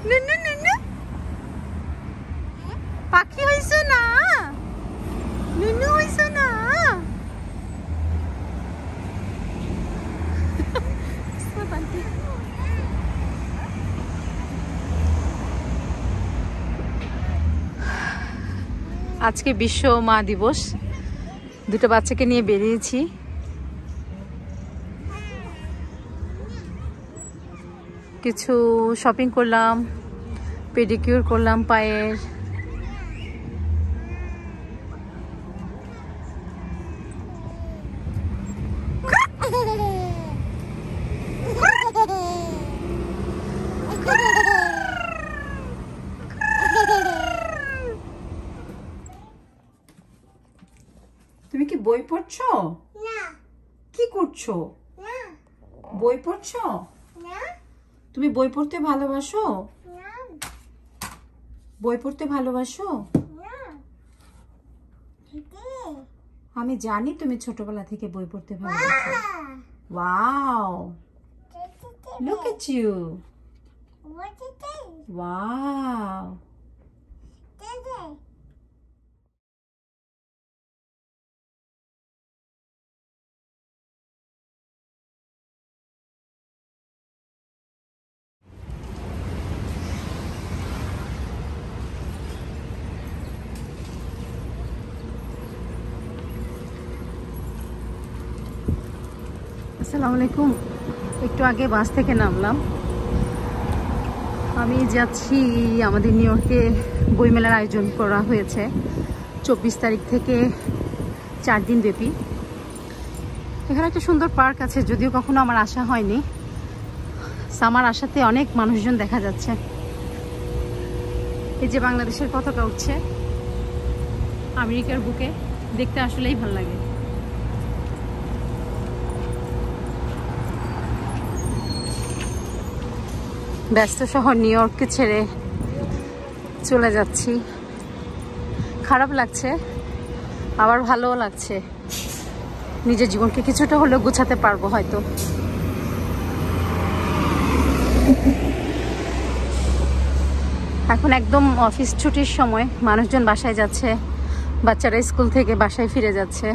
নুনু নুনু পাখি হইছো না, নুনু হইছো না। আজকে বিশ্ব মা দিবস, দুটো বাচ্চাকে নিয়ে বেরিয়েছি। কিছু শপিং করলাম, পেডিকিউর করলাম পায়ের। তুমি কি বই পড়ছো? না। কি করছো? না। বই পড়ছো? না। তুমি বই পড়তে ভালোবাসো? না। বই পড়তে ভালোবাসো? না। আমি জানি তুমি ছোটবেলা থেকে বই পড়তে ভালোবাসো। Wow, look at you. What is this? Wow. আসসালামু আলাইকুম। একটু আগে বাস থেকে নামলাম। আমি যাচ্ছি, আমাদের নিউ ইয়র্কে বইমেলার আয়োজন করা হয়েছে 24 তারিখ থেকে 4 দিন ব্যাপী। এখানে একটা সুন্দর পার্ক আছে, যদিও কখনো আমার আসা হয়নি। সামার আসাতে অনেক মানুষজন দেখা যাচ্ছে। এই যে বাংলাদেশের পতাকা উঠছে আমেরিকার বুকে, দেখতে আসলেই ভালো লাগে। ব্যস্ত শহর নিউ ইয়র্ককে ছেড়ে চলে যাচ্ছি। খারাপ লাগছে, আবার ভালোও লাগছে। নিজের জীবনকে কিছুটা হলেও গুছাতে পারবো হয়তো। এখন একদম অফিস ছুটির সময়, মানুষজন বাসায় যাচ্ছে, বাচ্চারা স্কুল থেকে বাসায় ফিরে যাচ্ছে।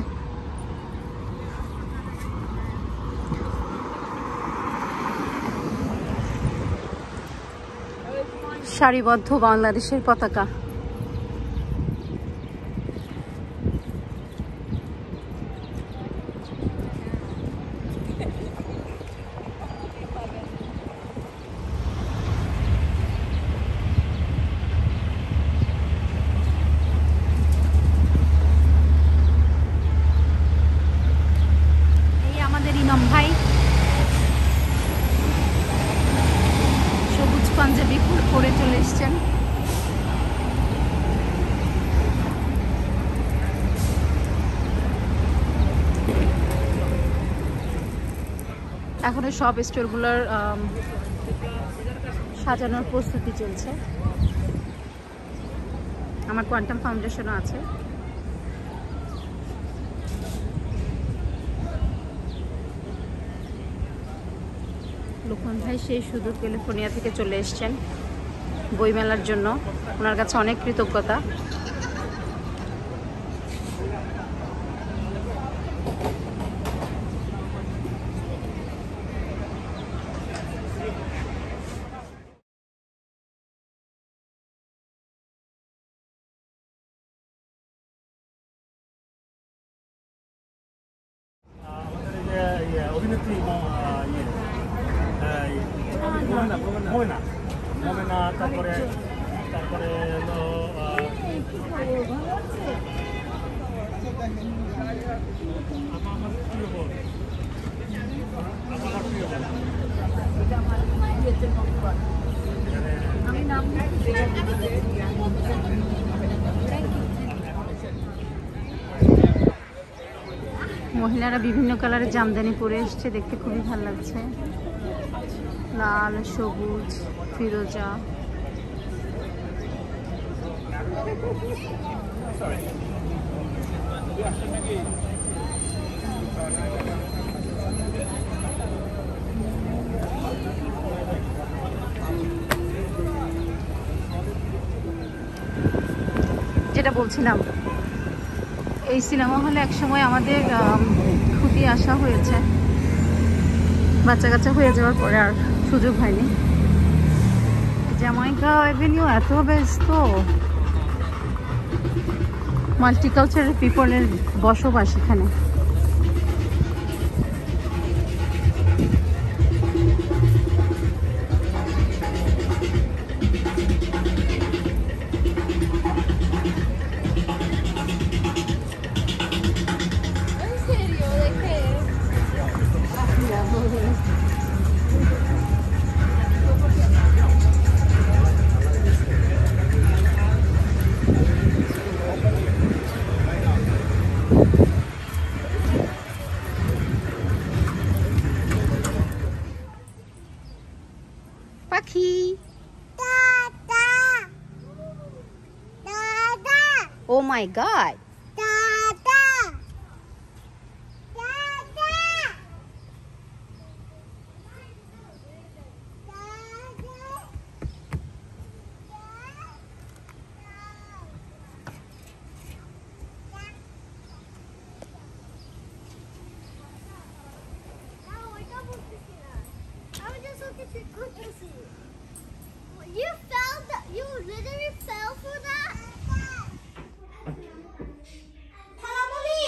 সারিবদ্ধ বাংলাদেশের পতাকা। এই আমাদের ইমাম ভাই সবুজ পাঞ্জাবি পরে চলে এসছেন। এখন সব স্টোরগুলোর সাজানোর প্রস্তুতি চলছে। আমার কোয়ান্টাম ফাউন্ডেশনও আছে। লোকমান ভাই সেই সুদূর ক্যালিফোর্নিয়া থেকে চলে এসছেন বইমেলার জন্য। ওনার কাছে অনেক কৃতজ্ঞতা। অভিনেত্রী মোমেনা, তারপরে হলো মহিলারা বিভিন্ন কালারের জামদানি পরে এসছে, দেখতে খুবই ভালো লাগছে। লাল, সবুজ, ফিরোজা। যেটা বলছিলাম, এই সিনেমা হলে একসময় আমাদের খুবই আসা হয়েছে, বাচ্চা কাচ্চা হয়ে যাওয়ার পরে আর সুযোগ হয়নি। জ্যামাইকা এভিনিউ এত ব্যস্ত, মাল্টিকালচারাল পিপলের বসবাস এখানে। পাখি, ও মাই god, You fell that you literally fell for that? Harmony!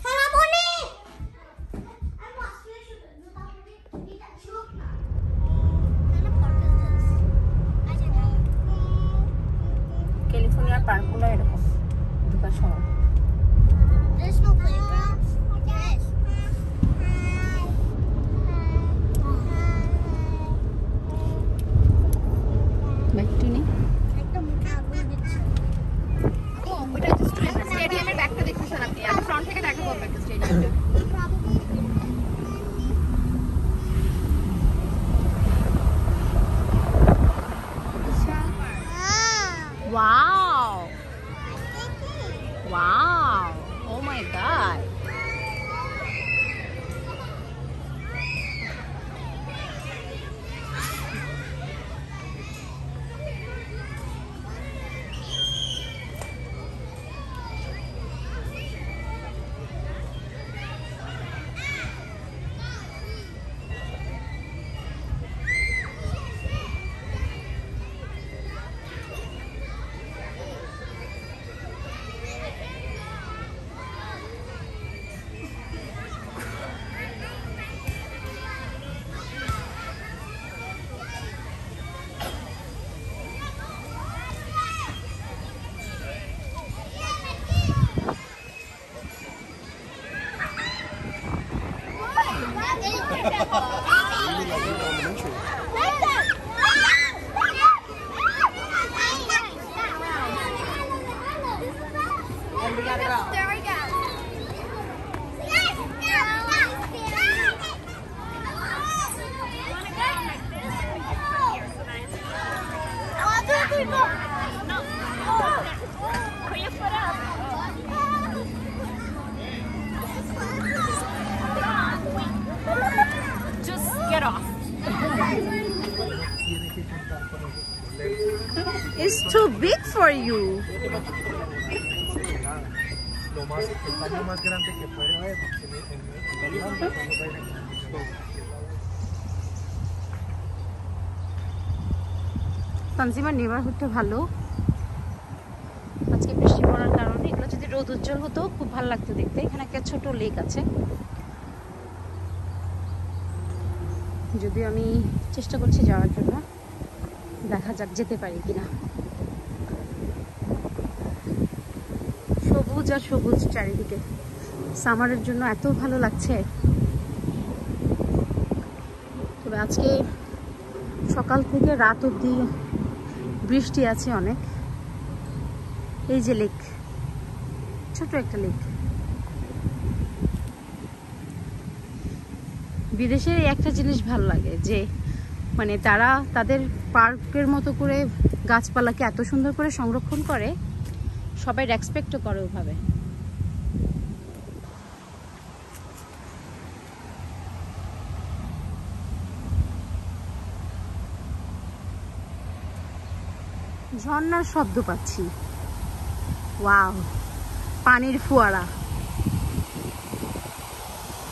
Harmony! I'm not scared of it. Eat that choke now. What kind of park is this? I don't know. ক্যালিফোর্নিয়ার পার্কগুলো এরকম ঢোকার সময়। There's no playground. Yes. ব্যাগটি নেই। ওটা স্টেডিয়ামের ব্যাগটা দেখতেছেন আপনি, আমি ফ্রন্ট থেকে দেখা করবো একটা স্টেডিয়ামটা। Wow! Wow! Oh my god! Just get off. It's too big for you. Lo más, el baño más grande que puede haber en el mundo. Consumer নেবারহুডটা ভালো। আজকে বৃষ্টি পড়ার কারণে এগুলো যদি রোদ উজ্জ্বল হতো খুব ভালো লাগতো দেখতে। এখানে একটা ছোট লেক আছে, যদিও আমি চেষ্টা করছি যাওয়ার জন্য, দেখা যাক যেতে পারি কিনা। সবুজ আর সবুজ চারিদিকে, সামারের জন্য এত ভালো লাগছে। তবে আজকে সকাল থেকে রাত অবধি বৃষ্টি আছে অনেক। এই যে লেক, ছোট একটা লেক। বিদেশের একটা জিনিস ভালো লাগে যে মানে তারা তাদের পার্কের মতো করে গাছপালাকে এত সুন্দর করে সংরক্ষণ করে, সবাই রেসপেক্টও করে ওভাবে। ঝর্ণার শব্দ পাচ্ছি। ওয়াও, পানির ফোয়ারা,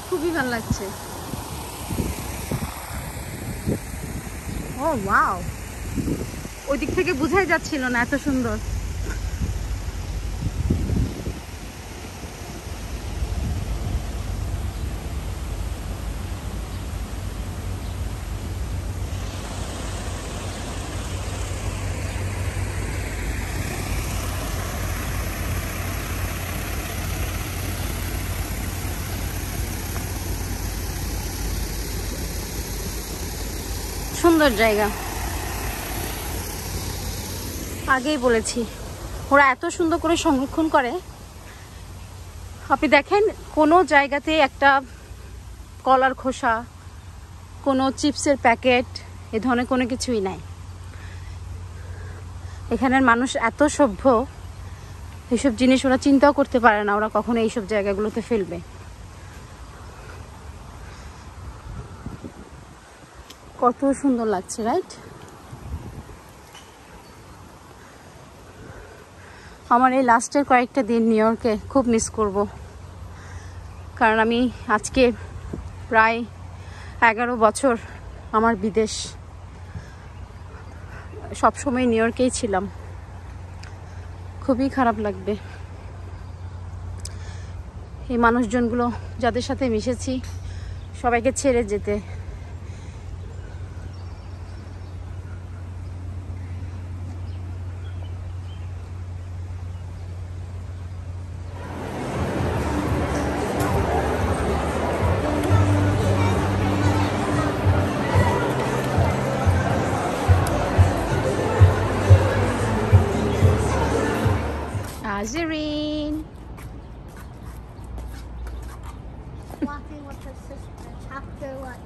খুবই ভালো লাগছে। ও ওয়াও, ওই দিক থেকে বোঝাই যাচ্ছিল না এত সুন্দর। সুন্দর জায়গা, আগেই বলেছি ওরা এত সুন্দর করে সংরক্ষণ করে। আপনি দেখেন কোনো জায়গাতে একটা কলার খোসা, কোনো চিপসের প্যাকেট, এ ধরনের কোনো কিছুই নাই। এখানের মানুষ এত সভ্য, এইসব জিনিস ওরা চিন্তাও করতে পারে না ওরা কখনো এইসব জায়গাগুলোতে ফেলবে। কত সুন্দর লাগছে, রাইট? আমার এই লাস্টের কয়েকটা দিন নিউ ইয়র্কে খুব মিস করব, কারণ আমি আজকে প্রায় 11 বছর আমার বিদেশ, সবসময় নিউ ইয়র্কেই ছিলাম। খুবই খারাপ লাগবে এই মানুষজনগুলো যাদের সাথে মিশেছি সবাইকে ছেড়ে যেতে। Azarine. Walking with her sister. Chapter 1.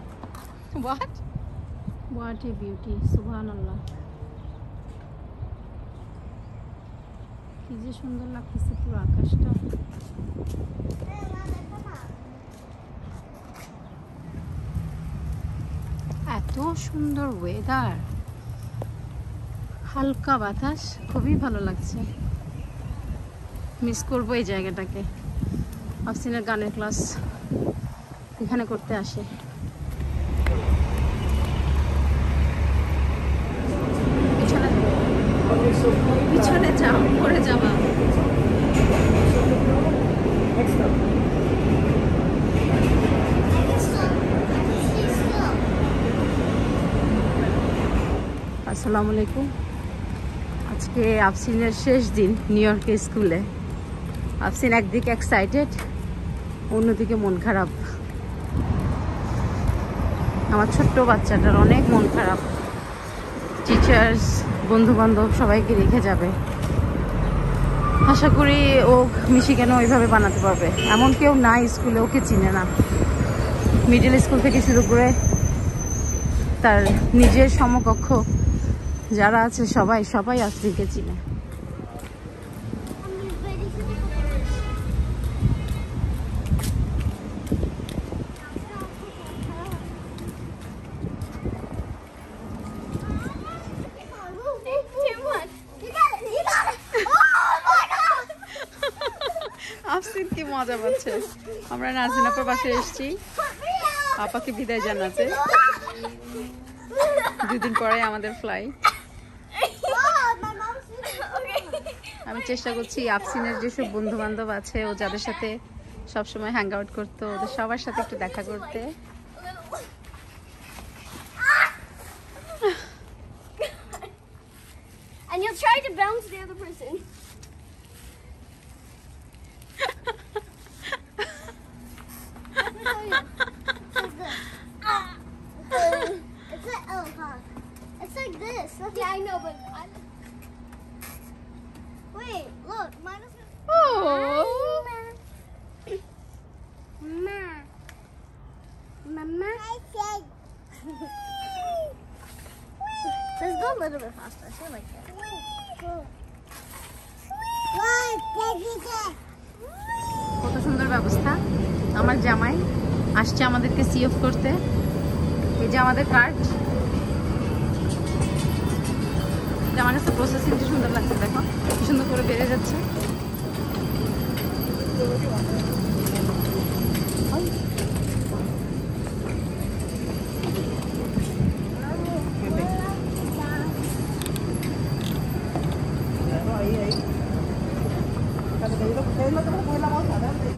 What? What a beauty, subhanallah. কি যে সুন্দর লাগতেছে পুরো আকাশটা। এত সুন্দর ওয়েদার, হালকা বাতাস, খুবই ভালো লাগছে। মিস করবো এই জায়গাটাকে। আফসিনের গানের ক্লাস এখানে করতে আসে। পিছনে যাও, পরে যাবা। আসসালামু আলাইকুম। আজকে আফসিনের শেষ দিন নিউ ইয়র্কের স্কুলে। আফসিন একদিকে এক্সাইটেড, অন্যদিকে মন খারাপ। আমার ছোট্ট বাচ্চাটার অনেক মন খারাপ। টিচার্স, বন্ধু বান্ধব সবাইকে রেখে যাবে। আশা করি ও মিশিগানও ওইভাবে বানাতে পারবে। এমন কেউ নাই স্কুলে ওকে চিনে না। মিডল স্কুল থেকে শুরু করে তার নিজের সমকক্ষ যারা আছে সবাই আফসিনকে চিনে। আফসিন কি মজা পাচ্ছে। আমরা নাজরিন আপার বাসায় এসেছি আপাকে বিদায় জানাতে। 2 দিন পরে আমাদের ফ্লাইট। আমি চেষ্টা করছি আফসিনের যেসব বন্ধু বান্ধব আছে ও যাদের সাথে সবসময় হ্যাং আউট করতো ওদের সবার সাথে একটু দেখা করতে। And you'll try to bounce the other person. It's like, oh, huh. It's like this. Yeah, I know, but wait, look, mine is. Oh. Mama. Mama. Let's go a little bit faster. I feel like that. কত সুন্দর ব্যবস্থা। আমার জামাই আসছে আমাদেরকে C of করতে। এই যে আমাদের কার্ড। আমার কাছে প্রসেসিংটা সুন্দর লাগছে, দেখো কি সুন্দর করে বেড়ে যাচ্ছে। বলবো